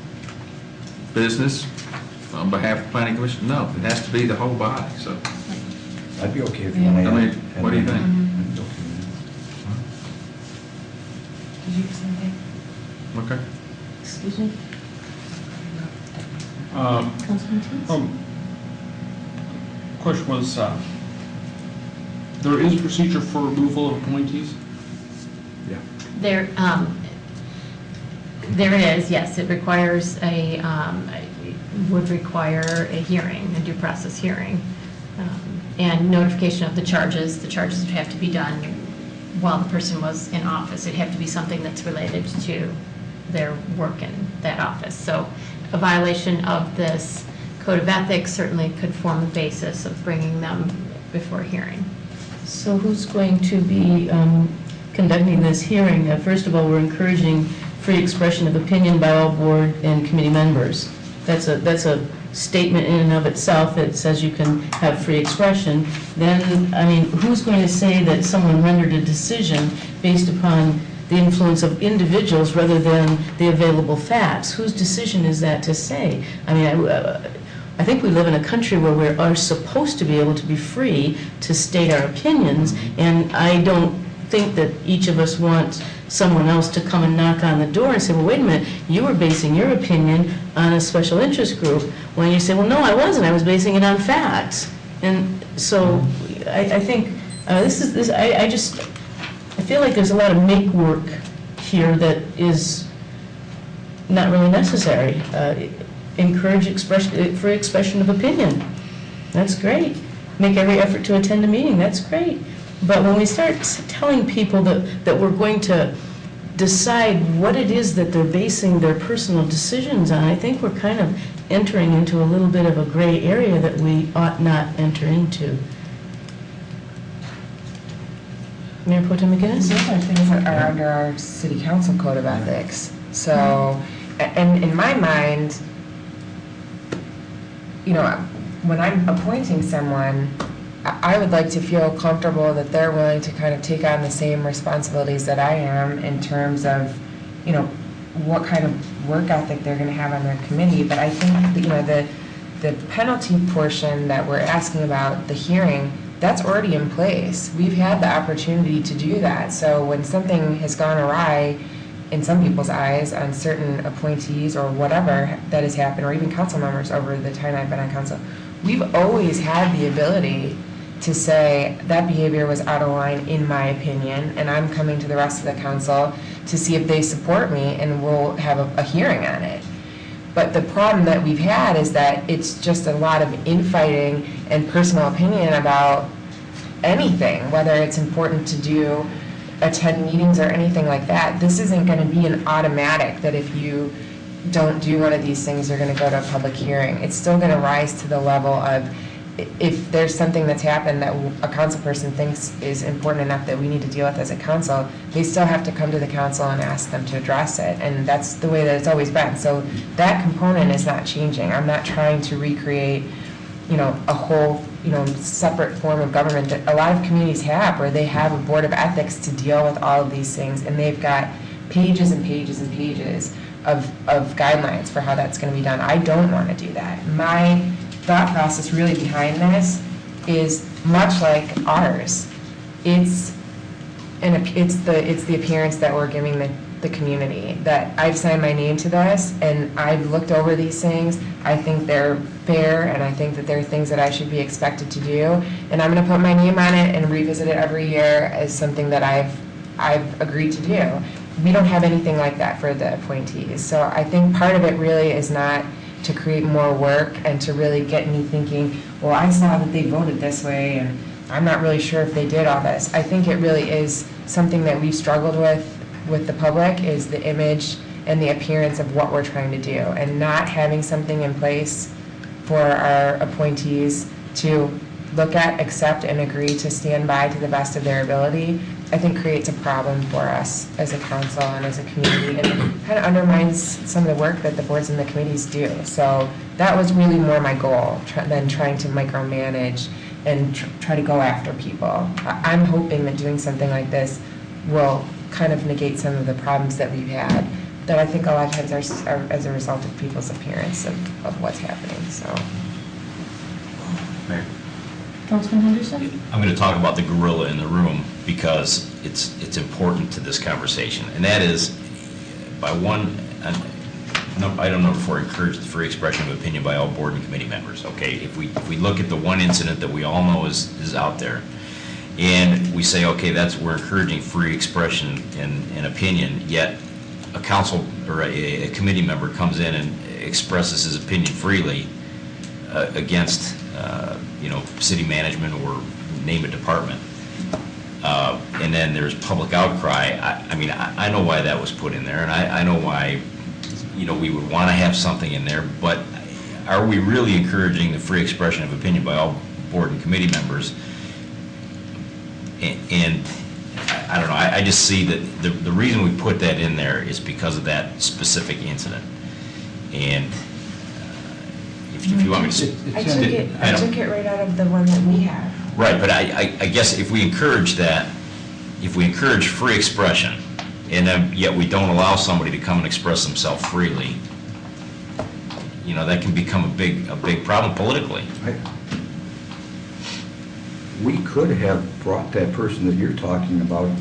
business on behalf of the planning commission? No, it has to be the whole body. So I'd be okay if you want to. I mean, what do you think? Did you say that? Okay. Excuse me? Councilman Teets? Question was, there is procedure for removal of appointees? Yeah. There is, yes. It requires would require a hearing, a due process hearing, and notification of the charges. The charges would have to be done while the person was in office. It'd have to be something that's related to their work in that office. So a violation of this code of ethics certainly could form a basis of bringing them before hearing. So who's going to be conducting this hearing? First of all, we're encouraging free expression of opinion by all board and committee members. That's a statement in and of itself that says you can have free expression. Then, I mean, who's going to say that someone rendered a decision based upon the influence of individuals rather than the available facts? Whose decision is that to say? I mean, I think we live in a country where we are supposed to be able to be free to state our opinions, and I don't think that each of us wants someone else to come and knock on the door and say, well, wait a minute, you were basing your opinion on a special interest group. When you say, well, no, I wasn't. I was basing it on facts. And so I think I feel like there's a lot of make work here that is not really necessary. Encourage free expression of opinion. That's great. Make every effort to attend a meeting. That's great. But when we start telling people that we're going to decide what it is that they're basing their personal decisions on, I think we're kind of entering into a little bit of a gray area that we ought not enter into. Mayor Pro Tem McGinnis? Those are things that are under our city council code of ethics. So, and in my mind, when I'm appointing someone, I would like to feel comfortable that they're willing to kind of take on the same responsibilities that I am in terms of, what kind of work ethic they're going to have on their committee. But I think, the penalty portion that we're asking about, the hearing, that's already in place. We've had the opportunity to do that. So when something has gone awry in some people's eyes on certain appointees or whatever that has happened, or even council members over the time I've been on council, we've always had the ability to say that behavior was out of line in my opinion, and I'm coming to the rest of the council to see if they support me, and we'll have a hearing on it. But the problem that we've had is that it's just a lot of infighting and personal opinion about anything, whether it's important to attend meetings or anything like that. This isn't going to be an automatic that if you don't do one of these things, you're going to go to a public hearing. It's still going to rise to the level of, if there's something that's happened that a council person thinks is important enough that we need to deal with as a council, they still have to come to the council and ask them to address it. And that's the way that it's always been. So that component is not changing. I'm not trying to recreate a whole, separate form of government that a lot of communities have, where they have a board of ethics to deal with all of these things, and they've got pages and pages and pages of guidelines for how that's going to be done. I don't want to do that. My thought process really behind this is much like ours. It's the appearance that we're giving the community, that I've signed my name to this, and I've looked over these things. I think they're fair, and I think that they're things that I should be expected to do, and I'm going to put my name on it and revisit it every year as something that I've agreed to do. We don't have anything like that for the appointees, so I think part of it really is not to create more work and to really get me thinking, well, I saw that they voted this way, and I'm not really sure if they did all this. I think it really is something that we've struggled with the public, is the image and the appearance of what we're trying to do, and not having something in place for our appointees to look at, accept, and agree to stand by to the best of their ability, I think creates a problem for us as a council and as a community, and kind of undermines some of the work that the boards and the committees do. So that was really more my goal than trying to micromanage and try to go after people. I'm hoping that doing something like this will kind of negate some of the problems that we've had, that I think a lot of times are as a result of people's appearance of what's happening, so. Mayor? Councilman Henderson? I'm going to talk about the gorilla in the room because it's important to this conversation. And that is, by one, item number 4, encourage the free expression of opinion by all board and committee members. Okay, if we look at the one incident that we all know is out there, and we say, okay, we're encouraging free expression and opinion, yet a council or a committee member comes in and expresses his opinion freely against city management or name a department, and then there's public outcry. I know why that was put in there, and I know why we would want to have something in there, but are we really encouraging the free expression of opinion by all board and committee members? And I don't know, I just see that the reason we put that in there is because of that specific incident. And if you want me to... I took it right out of the one that we have. Right, but I guess if we encourage that, if we encourage free expression, and then yet we don't allow somebody to come and express themselves freely, that can become a big problem politically. We could have brought that person that you're talking about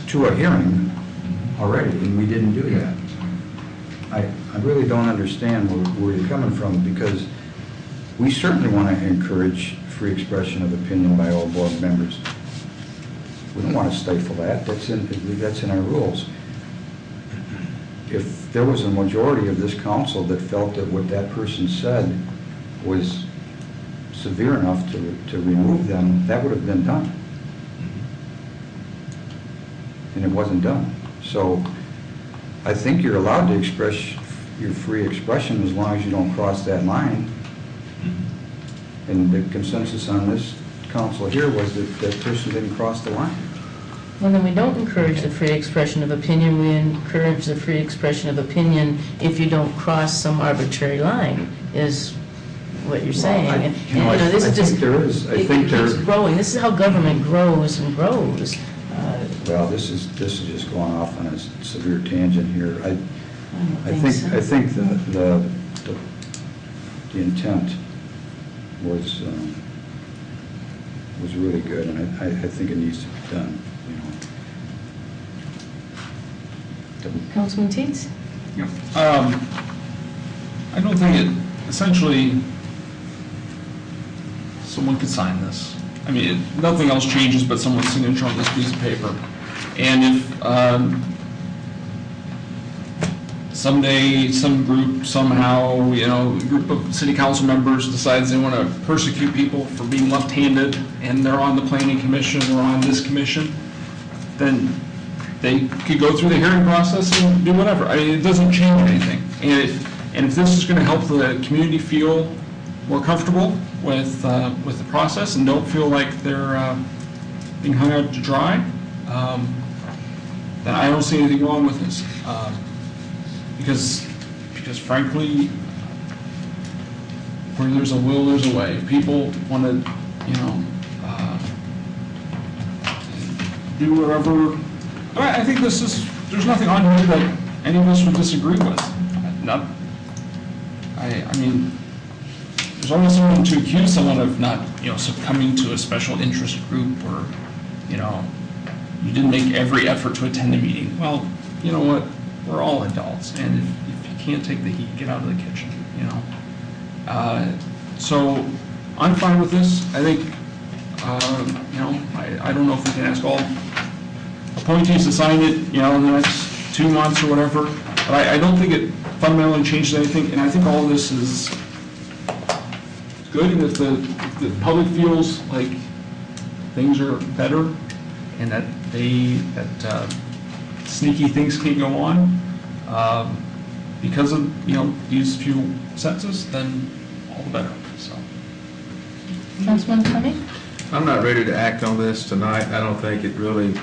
to a hearing already, and we didn't do that. I really don't understand where you're coming from, because we certainly want to encourage free expression of opinion by all board members. We don't want to stifle that. That's in our rules. If there was a majority of this council that felt that what that person said was severe enough to remove them, that would have been done. And it wasn't done. So I think you're allowed to express your free expression as long as you don't cross that line. And the consensus on this council here was that that person didn't cross the line. Well, then we don't encourage the free expression of opinion. We encourage the free expression of opinion if you don't cross some arbitrary line, is what you're saying. This is just, it keeps growing. This is how government grows and grows. Well, this is just going off on a severe tangent here. I think the intent was really good, and I think it needs to be done. Councilman Teets? Yeah. I don't think it, essentially, someone could sign this. I mean, nothing else changes but someone's signature on this piece of paper. And if someday some group somehow, a group of city council members decides they want to persecute people for being left-handed, and they're on the planning commission or on this commission, then they could go through the hearing process and do whatever. I mean, it doesn't change anything. And if this is going to help the community feel more comfortable with the process and don't feel like they're being hung out to dry, then I don't see anything wrong with this. Because frankly, where there's a will, there's a way. If people want to, you know, do whatever, I think there's nothing on here that any of us would disagree with. Not, I mean, there's always someone to accuse someone of not, you know, succumbing to a special interest group, or, you know, you didn't make every effort to attend a meeting. Well, you know what, we're all adults, and if you can't take the heat, get out of the kitchen, you know. So I'm fine with this. I think, you know, I don't know if we can ask all appointees to sign it, you know, in the next 2 months or whatever, but I don't think it fundamentally changes anything, and I think all of this is good, and if the public feels like things are better and that sneaky things can't go on because of, you know, these few sentences, then all the better, so. Councilman Fleming? I'm not ready to act on this tonight. I don't think it really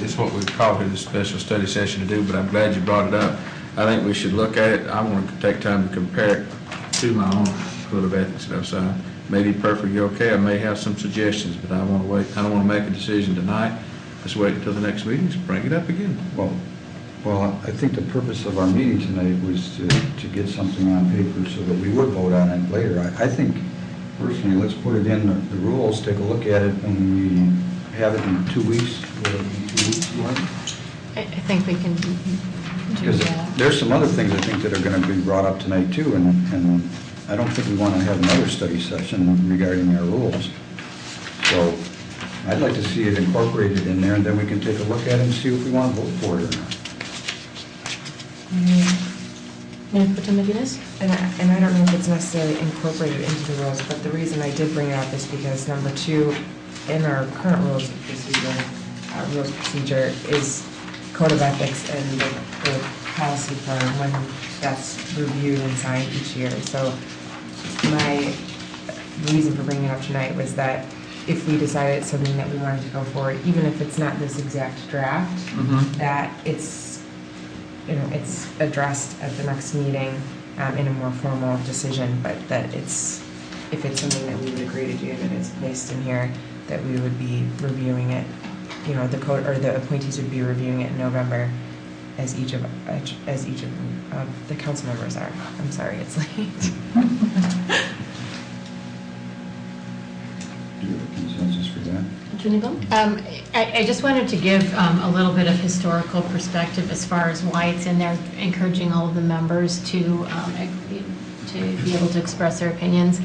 is what we called here the special study session to do, but I'm glad you brought it up. I think we should look at it. I want to take time to compare it to my own code of ethics that I've signed. Maybe perfectly okay. I may have some suggestions, but I want to wait. I don't want to make a decision tonight. Let's wait until the next meeting to bring it up again. Well, I think the purpose of our meeting tonight was to get something on paper so that we would vote on it later. I think, personally, let's put it in the rules, take a look at it when we have it in 2 weeks. Will it be 2 weeks, Mark? I think we can do Because that. there's some other things I think that are going to be brought up tonight too, and I don't think we want to have another study session regarding our rules. So I'd like to see it incorporated in there, and then we can take a look at it and see if we want to vote for it or not. Mayor Pro Tem McGinnis? And I don't know if it's necessarily incorporated into the rules, but the reason I did bring it up is because number 2, in our current rules of procedure is code of ethics and the policy for when that's reviewed and signed each year. So my reason for bringing it up tonight was that if we decided it's something that we wanted to go forward, even if it's not this exact draft, that it's, you know, it's addressed at the next meeting in a more formal decision, but that it's, if it's something that we would agree to do, that it's placed in here, that we would be reviewing it, you know, the code, or the appointees would be reviewing it in November as each of the council members are. I'm sorry, it's late. Do you have a consensus for that? Attorney Bell? I just wanted to give a little bit of historical perspective as far as why it's in there, encouraging all of the members to be able to express their opinions.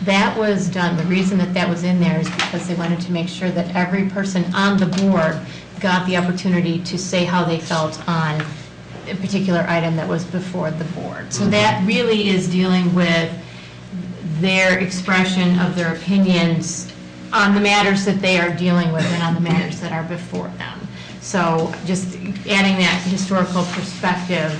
That was done, the reason that was in there is because they wanted to make sure that every person on the board got the opportunity to say how they felt on a particular item that was before the board. So that really is dealing with their expression of their opinions on the matters that they are dealing with and on the matters that are before them. So just adding that historical perspective,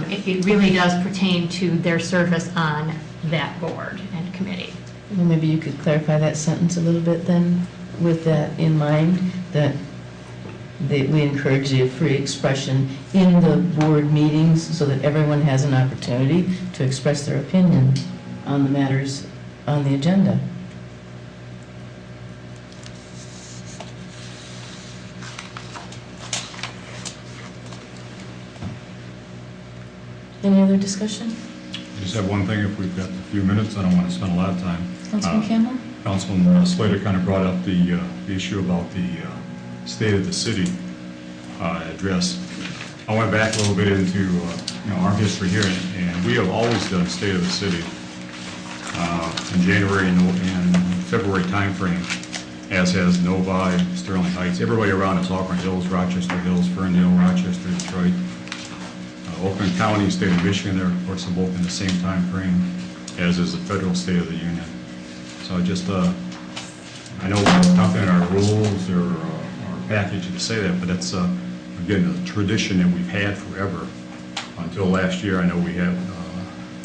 it really does pertain to their service on that board and committee. Well, maybe you could clarify that sentence a little bit then, with that in mind, that we encourage the free expression in the board meetings so that everyone has an opportunity to express their opinion on the matters on the agenda. Any other discussion? Just have one thing, if we've got a few minutes, I don't want to spend a lot of time. Councilman Campbell? Councilman Slater kind of brought up the issue about the state of the city address. I went back a little bit into our history here, and we have always done state of the city in January and February timeframe, as has Novi, Sterling Heights, everybody around us, Auburn Hills, Rochester Hills, Ferndale, Rochester, Detroit. Oakland County, state of Michigan, they're of course both in the same time frame, as is the federal State of the Union. So just, I know it's not in our rules or our package to say that, but that's, again, a tradition that we've had forever. Until last year, I know we had,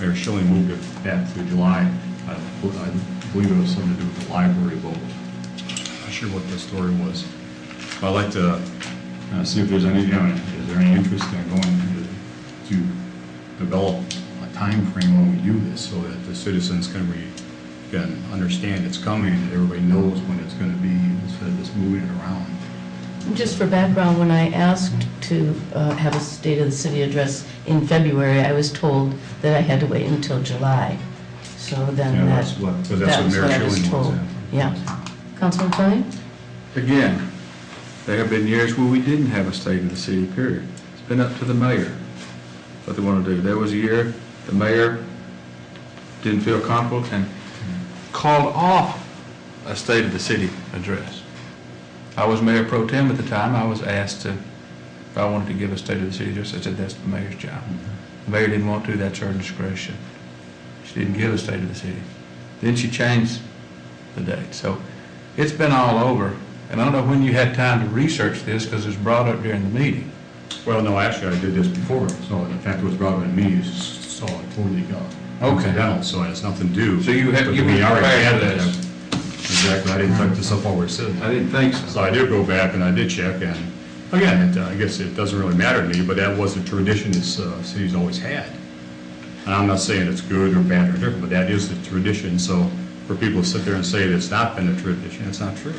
Mayor Schilling moved it back to July. I believe it was something to do with the library vote. Not sure what the story was. But I'd like to see if there's any, is there any interest in going to develop a time frame when we do this, so that the citizens can understand it's coming, and everybody knows when it's going to be, instead of just moving it around. Just for background, when I asked to have a State of the City address in February, I was told that I had to wait until July. So then Yeah, that that's what was what I Mayor was Schilling was told. at. Yeah. Councilman Fleming? Again, there have been years where we didn't have a state of the city, period. It's been up to the mayor what they want to do. There was a year the mayor didn't feel comfortable and called off a state of the city address. I was mayor pro tem at the time. I was asked if I wanted to give a state of the city address. I said, that's the mayor's job. The mayor didn't want to, that's her discretion. She didn't give a state of the city. Then she changed the date. So it's been all over. And I don't know when you had time to research this because it was brought up during the meeting. Well, no, actually, I did this before, so in fact, it was brought up in me, so it totally coincidental, so it has nothing to do. So you had, But you we were already prepared had for that. this. Exactly, I didn't type this up while we were sitting. I didn't think so. So I did go back and I did check, and again, I guess it doesn't really matter to me, but that was a tradition this city's always had. And I'm not saying it's good or bad or different, but that is the tradition, so for people to sit there and say that it's not been a tradition, it's not true.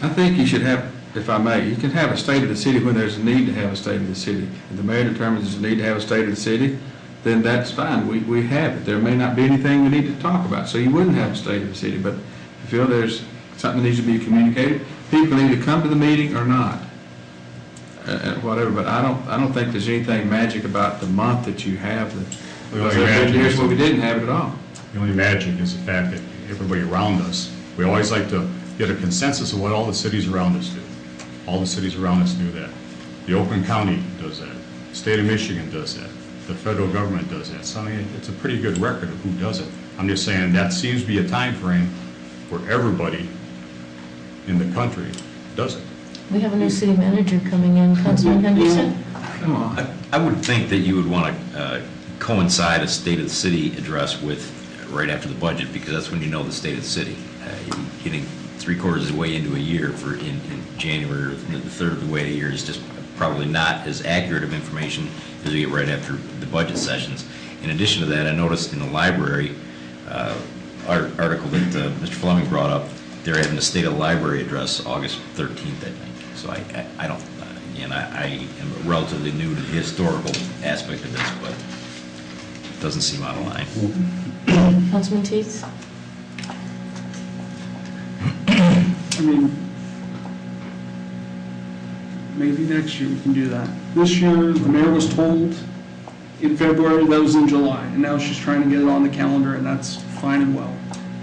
I think you should have, if I may, you can have a state of the city when there's a need to have a state of the city. If the mayor determines there's a need to have a state of the city, then that's fine. We have it. There may not be anything we need to talk about, so you wouldn't have a state of the city. But if you feel there's something that needs to be communicated, people either come to the meeting or not, whatever. But I don't think there's anything magic about the month that you have. Because there have been years where we didn't have it at all. The only magic is the fact that everybody around us, we always like to get a consensus of what all the cities around us do. All the cities around us do that. The Oakland County does that. The state of Michigan does that. The federal government does that. So I mean, it's a pretty good record of who does it. I'm just saying that seems to be a time frame where everybody in the country does it. We have a new city manager coming in, Councilman Henderson. Come on. I would think that you would want to coincide a State of the City address with right after the budget, because that's when you know the state of the city. Getting 3/4 of the way into a year in January, or the third of the way of the year is just probably not as accurate of information as we get right after the budget sessions. In addition to that, I noticed in the library article that Mr. Fleming brought up, they're having a State of the Library address August 13th, I think. So I don't, again, I am relatively new to the historical aspect of this, but it doesn't seem out of line. Councilman Teets? I mean, maybe next year we can do that. This year, the mayor was told in February, that was in July, and now she's trying to get it on the calendar, and that's fine and well.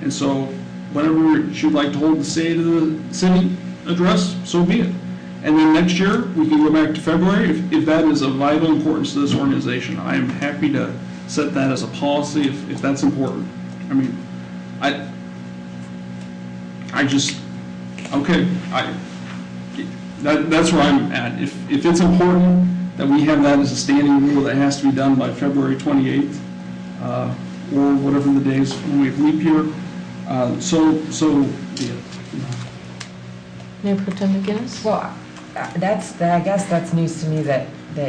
And so, whenever she'd like to hold the State of the City address, so be it. And then next year, we can go back to February, if that is of vital importance to this organization. I am happy to set that as a policy if that's important. I mean, I just, okay, that's where I'm at. If it's important that we have that as a standing rule that has to be done by February 28th, or whatever the days when we have leap year, so be it. Mayor Pro Tem McGinnis? Well, I guess that's news to me that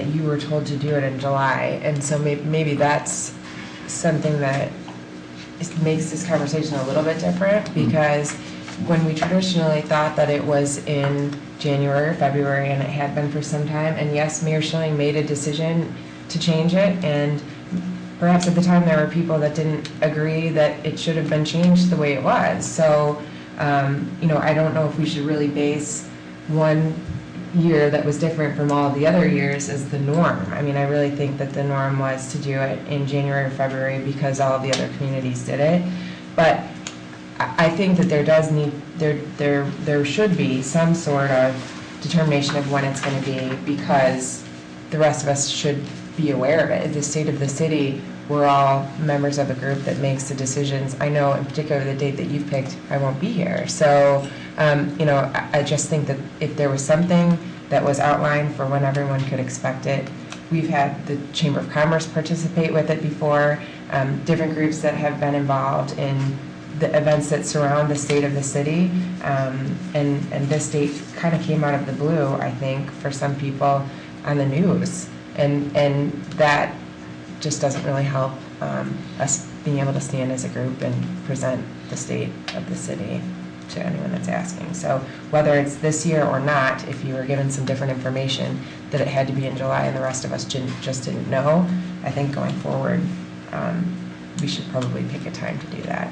you were told to do it in July, and so maybe that's something that makes this conversation a little bit different, because when we traditionally thought that it was in January or February, and it had been for some time, and yes, Mayor Schilling made a decision to change it, and perhaps at the time there were people that didn't agree that it should have been changed the way it was. So, I don't know if we should really base one year that was different from all the other years as the norm. I mean, I really think that the norm was to do it in January or February because all of the other communities did it. But I think that there should be some sort of determination of when it's going to be, because the rest of us should be aware of it. The State of the City, we're all members of a group that makes the decisions. I know in particular the date that you've picked, I won't be here. So, I just think that if there was something that was outlined for when everyone could expect it, we've had the Chamber of Commerce participate with it before, different groups that have been involved in the events that surround the State of the City, and this date kind of came out of the blue, I think, for some people on the news, and that just doesn't really help us being able to stand as a group and present the state of the city to anyone that's asking. So whether it's this year or not, if you were given some different information that it had to be in July and the rest of us just didn't know, I think going forward, we should probably pick a time to do that.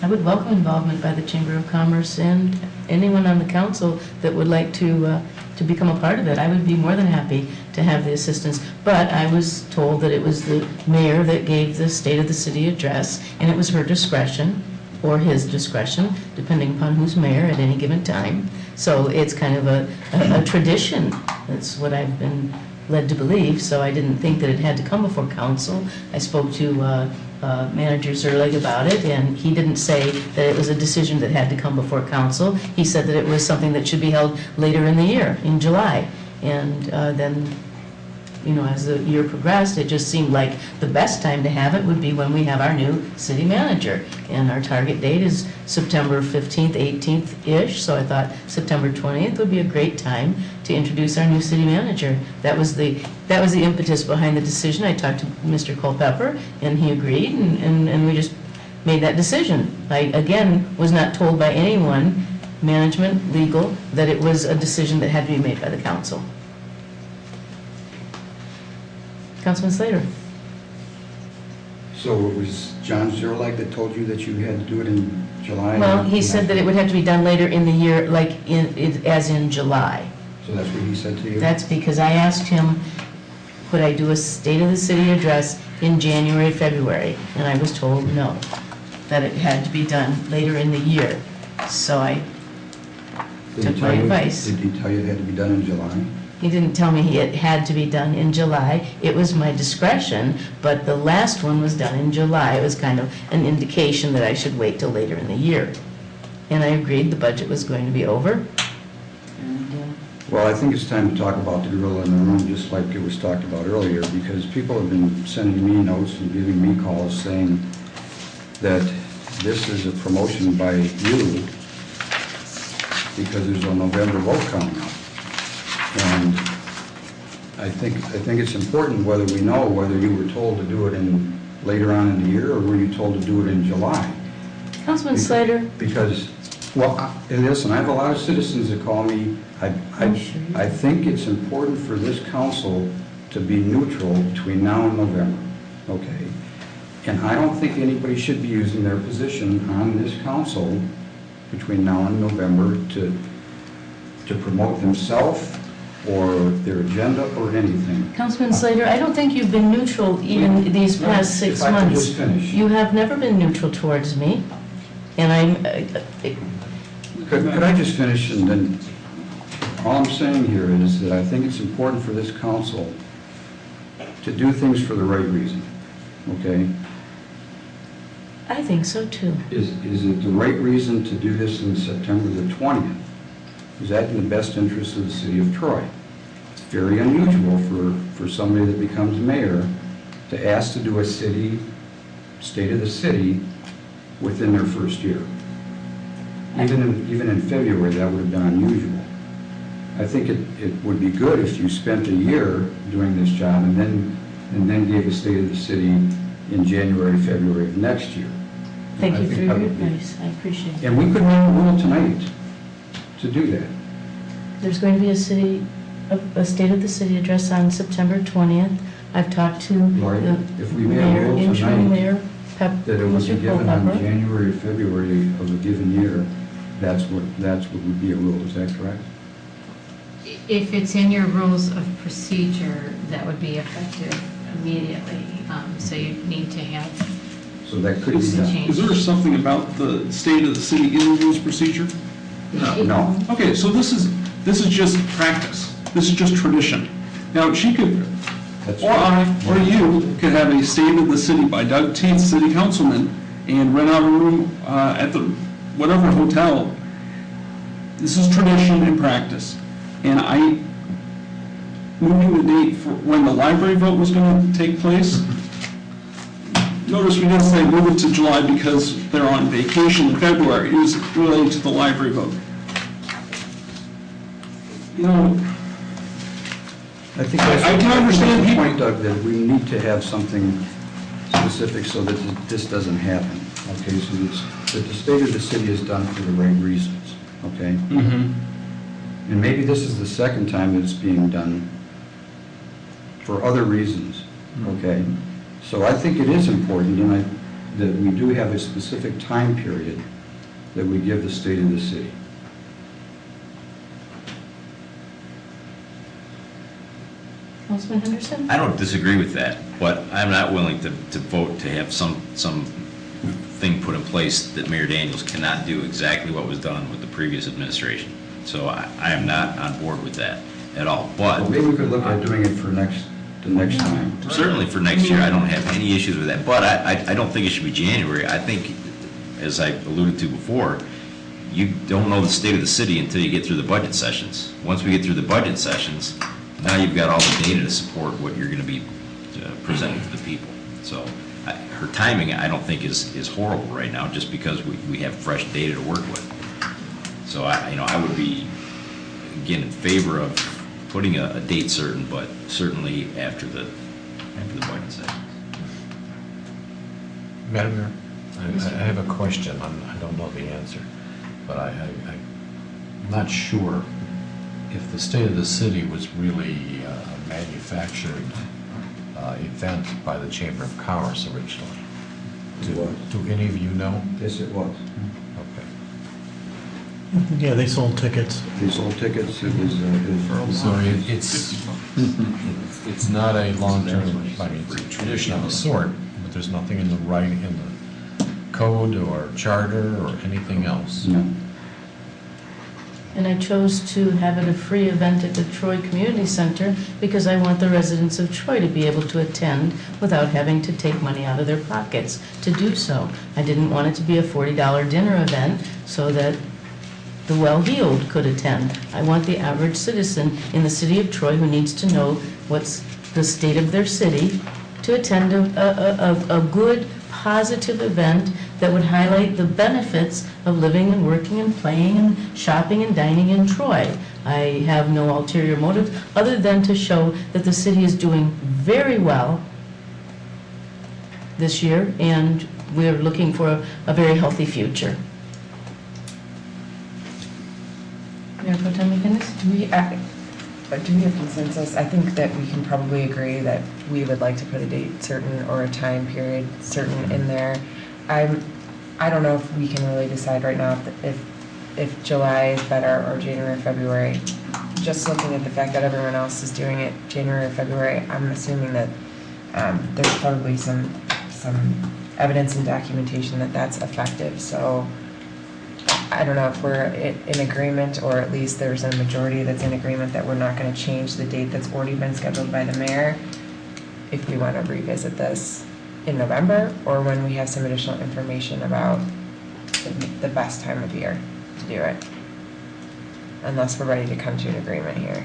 I would welcome involvement by the Chamber of Commerce and anyone on the council that would like to become a part of it. I would be more than happy to have the assistance. But I was told that it was the mayor that gave the State of the City address, and it was her discretion, or his discretion, depending upon who's mayor at any given time. So it's kind of a tradition. That's what I've been led to believe, so I didn't think that it had to come before council. I spoke to Manager Zerlig about it, and he didn't say that it was a decision that had to come before council. He said that it was something that should be held later in the year, in July. And then, you know, as the year progressed, it just seemed like the best time to have it would be when we have our new city manager. And our target date is September 15th, 18th-ish, so I thought September 20th would be a great time to introduce our new city manager. That was the impetus behind the decision. I talked to Mr. Culpepper, and he agreed, and we just made that decision. I, again, was not told by anyone, management, legal, that it was a decision that had to be made by the council. Councilman Slater. So it was John Zerlag that told you that you had to do it in July? Well, he said that it would have to be done later in the year, like as in July. So that's what he said to you? That's because I asked him, could I do a State of the City address in January, February? And I was told no, that it had to be done later in the year. So I took my advice. Did he tell you it had to be done in July? He didn't tell me it had to be done in July. It was my discretion, but the last one was done in July. It was kind of an indication that I should wait till later in the year. And I agreed the budget was going to be over. And, Well, I think it's time to talk about the gorilla in the room, just like it was talked about earlier, because people have been sending me notes and giving me calls saying that this is a promotion by you because there's a November vote coming up. And I think it's important whether we know whether you were told to do it in later on in the year or were you told to do it in July. Councilman Slater. Because, well, listen, I have a lot of citizens that call me. I think it's important for this council to be neutral between now and November, okay? And I don't think anybody should be using their position on this council between now and November to promote themselves or their agenda or anything. Councilman Slater, I don't think you've been neutral even these past 6 months. If I could just finish. You have never been neutral towards me, and I'm... Could I just finish, and then, all I'm saying here is that I think it's important for this council to do things for the right reason, okay? I think so too. Is it the right reason to do this in September the 20th? Is that in the best interest of the city of Troy? It's very unusual for somebody that becomes mayor to ask to do a State of the City within their first year. Even in February, that would have been unusual. I think it would be good if you spent a year doing this job and then gave a State of the City in January, February of next year. Thank I you think for your that would be- advice. I appreciate it. And we could make a rule tonight to do that. There's going to be a State of the City address on September 20th. I've talked to Lori, the if we made a mayor, rule interim tonight mayor, that it would be Mr. given on Culpepper. January or February of a given year, that's what would be a rule, is that correct? If it's in your rules of procedure, that would be effective immediately. So you need to have So that could be some done. change. Is there something about the state of the city in the rules procedure? No. Okay, so this is just practice. This is just tradition. Now, she could, That's or I, or you, could have a State of the City by Doug Teeth, city councilman, and rent out a room at the whatever hotel. This is tradition and practice. And moving the date for when the library vote was going to take place, notice we didn't say move it to July because they're on vacation in February. It was related to the library vote. You know, I think that's. I can understand the people- point, Doug, that we need to have something specific so that this doesn't happen, okay? So that the state of the city is done for the right reasons, okay? Mm-hmm. And maybe this is the second time that it's being done for other reasons, okay? So I think it is important, that we do have a specific time period that we give the state of the city. Councilman Henderson? I don't disagree with that, but I'm not willing to vote to have some thing put in place that Mayor Daniels cannot do exactly what was done with the previous administration. So I am not on board with that at all, but. Well, maybe we could look at doing it for the next time. Certainly for next year, I don't have any issues with that, but I don't think it should be January. I think, as I alluded to before, you don't know the state of the city until you get through the budget sessions. Once we get through the budget sessions, now you've got all the data to support what you're going to be presenting to the people. So her timing, I don't think is horrible right now, just because we have fresh data to work with. So I would be, again, in favor of putting a date certain, but certainly after the budget session. Madam Mayor, I have a question. I don't know the answer, but I'm not sure if the state of the city was really a manufactured event by the Chamber of Commerce originally. It was. Do any of you know? Yes, it was. Okay. Yeah, they sold tickets. They sold tickets, it was, So it's not a long-term, I mean, it's a tradition of a sort, but there's nothing in the code or charter or anything else. no. And I chose to have it a free event at the Troy Community Center because I want the residents of Troy to be able to attend without having to take money out of their pockets to do so. I didn't want it to be a $40 dinner event so that the well-heeled could attend. I want the average citizen in the city of Troy who needs to know what's the state of their city to attend a good, positive event that would highlight the benefits of living and working and playing and shopping and dining in Troy. I have no ulterior motive other than to show that the city is doing very well this year, and we're looking for a very healthy future. Mayor Pro Tem McInnes? Do we have consensus? I think that we can probably agree that we would like to put a date certain or a time period certain in there. I don't know if we can really decide right now if July is better or January or February. Just looking at the fact that everyone else is doing it January or February, I'm assuming that there's probably some evidence and documentation that that's effective. So I don't know if we're in agreement, or at least there's a majority that's in agreement that we're not going to change the date that's already been scheduled by the mayor, if we want to revisit this in November, or when we have some additional information about the best time of year to do it. Unless we're ready to come to an agreement here.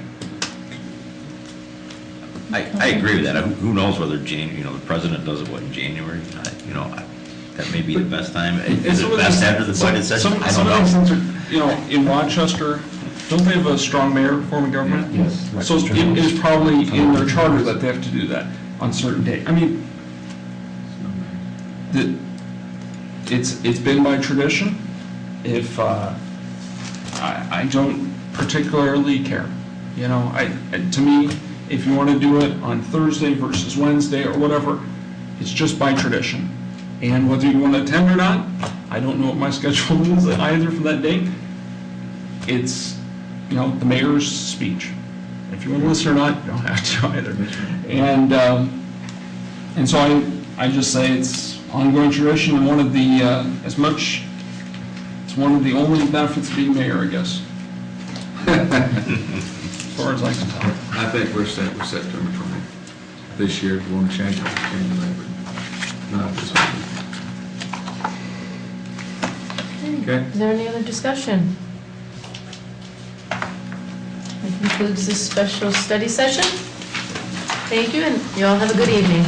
I agree with that. Who knows whether the president does it, in January? That may be the best time. Is it best after the budget session? I don't Some of these know. things are, in Rochester, don't they have a strong mayor form of government? Yes. So it is probably in their charter that they have to do that on certain days. I mean, it's been by tradition. If, I don't particularly care. To me, if you want to do it on Thursday versus Wednesday or whatever, it's just by tradition. And whether you want to attend or not, I don't know what my schedule is either for that date. It's, the mayor's speech. If you want to listen or not, you don't have to either. And so I just say it's ongoing tradition, and one of the, it's one of the only benefits of being mayor, I guess. As far as I can tell. I think we're set with September 20th. This year, if we want to change it, we can change it, but not this one. Okay. Is there any other discussion? That concludes this special study session. Thank you, and you all have a good evening.